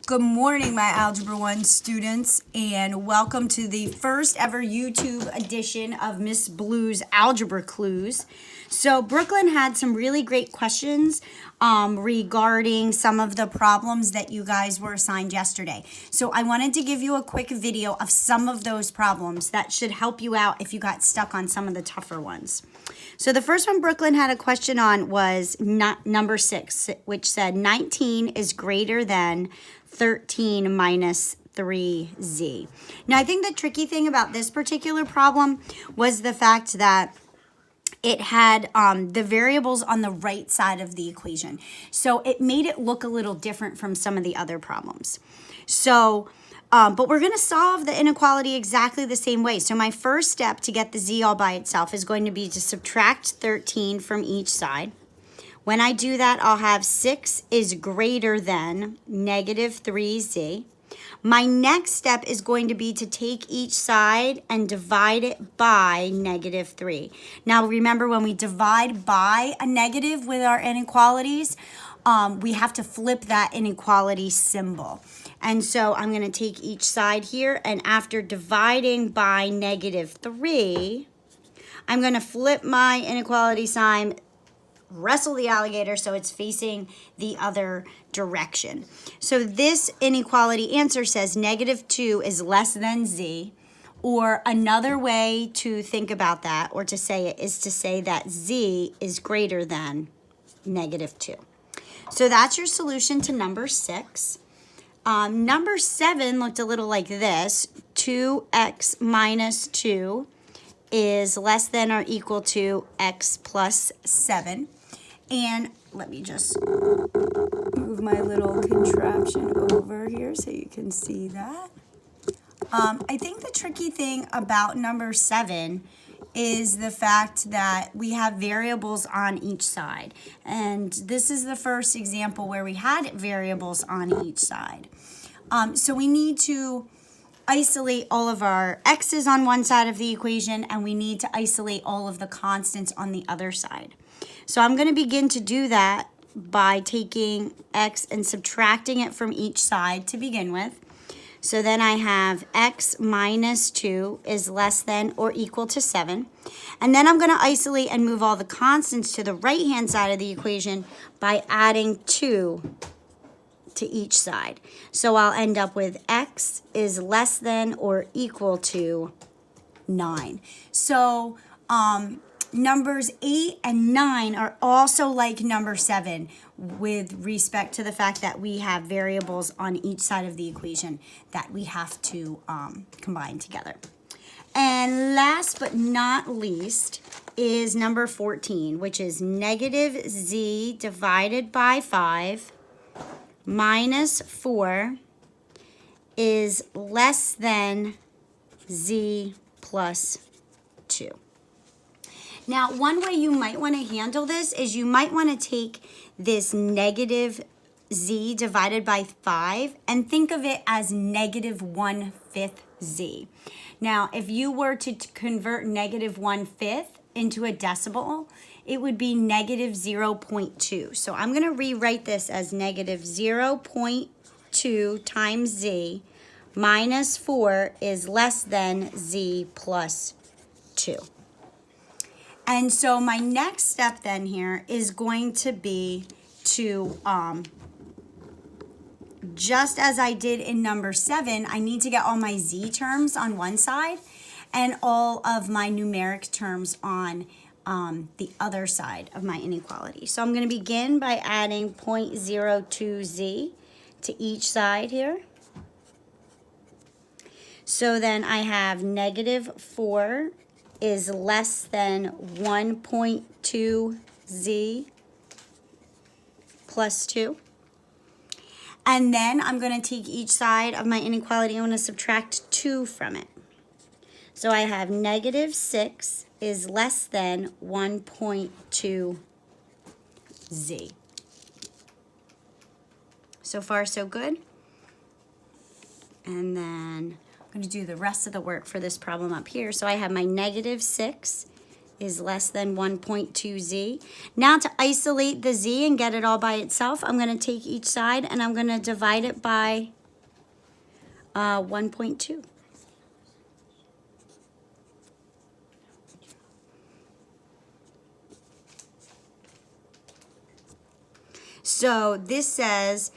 Good morning, my Algebra 1 students, and welcome to the first ever YouTube edition of Miss Blue's Algebra Clues. So Brooklyn had some really great questions regarding some of the problems that you guys were assigned yesterday. So I wanted to give you a quick video of some of those problems that should help you out if you got stuck on some of the tougher ones. So the first one Brooklyn had a question on was number 6, which said 19 is greater than 13 minus 3z. Now, I think the tricky thing about this particular problem was the fact that it had the variables on the right side of the equation. So it made it look a little different from some of the other problems. So, but we're going to solve the inequality exactly the same way. So my first step to get the z all by itself is going to be to subtract 13 from each side. When I do that, I'll have 6 is greater than negative 3z. My next step is going to be to take each side and divide it by negative 3. Now remember, when we divide by a negative with our inequalities, we have to flip that inequality symbol. And so I'm going to take each side here, and after dividing by negative 3, I'm going to flip my inequality sign, wrestle the alligator so it's facing the other direction. So this inequality answer says negative 2 is less than z, or another way to think about that or to say it is to say that z is greater than negative 2. So that's your solution to number 6. Number 7 looked a little like this. 2x minus 2 is less than or equal to x plus 7. And let me just move my little contraption over here so you can see that. I think the tricky thing about number 7 is the fact that we have variables on each side. And this is the first example where we had variables on each side. So we need to isolate all of our x's on one side of the equation, and we need to isolate all of the constants on the other side. So I'm going to begin to do that by taking x and subtracting it from each side to begin with. So then I have x minus 2 is less than or equal to 7. And then I'm going to isolate and move all the constants to the right-hand side of the equation by adding 2 to each side. So I'll end up with x is less than or equal to 9. So numbers 8 and 9 are also like number 7 with respect to the fact that we have variables on each side of the equation that we have to combine together. And last but not least is number 14, which is negative z divided by 5 minus 4 is less than z plus 2. Now, one way you might want to handle this is you might want to take this negative z divided by 5 and think of it as negative 1/5 z. Now, if you were to convert negative 1/5 into a decimal, it would be negative 0.2. So I'm going to rewrite this as negative 0.2 times z minus 4 is less than z plus 2. And so my next step then here is going to be to, just as I did in number 7, I need to get all my z terms on one side and all of my numeric terms on the other side of my inequality. So I'm going to begin by adding 0.02z to each side here. So then I have negative 4 is less than 1.2z plus 2. And then I'm going to take each side of my inequality, I'm going to subtract 2 from it. So I have negative 6 is less than 1.2z. So far, so good. And then I'm going to do the rest of the work for this problem up here. So I have my negative 6 is less than 1.2z. Now to isolate the z and get it all by itself, I'm going to take each side and I'm going to divide it by 1.2. So this says,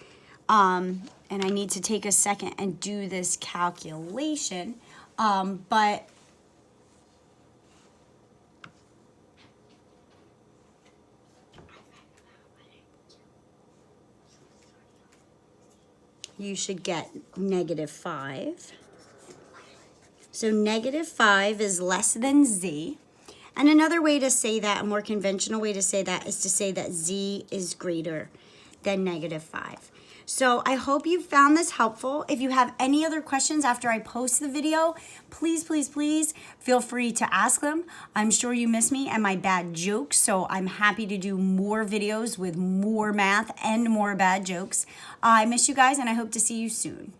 and I need to take a second and do this calculation, but you should get -5. So -5 is less than z. And another way to say that, a more conventional way to say that, is to say that z is greater than -5. So I hope you found this helpful. If you have any other questions after I post the video, please, please, please feel free to ask them. I'm sure you miss me and my bad jokes, so I'm happy to do more videos with more math and more bad jokes. I miss you guys, and I hope to see you soon.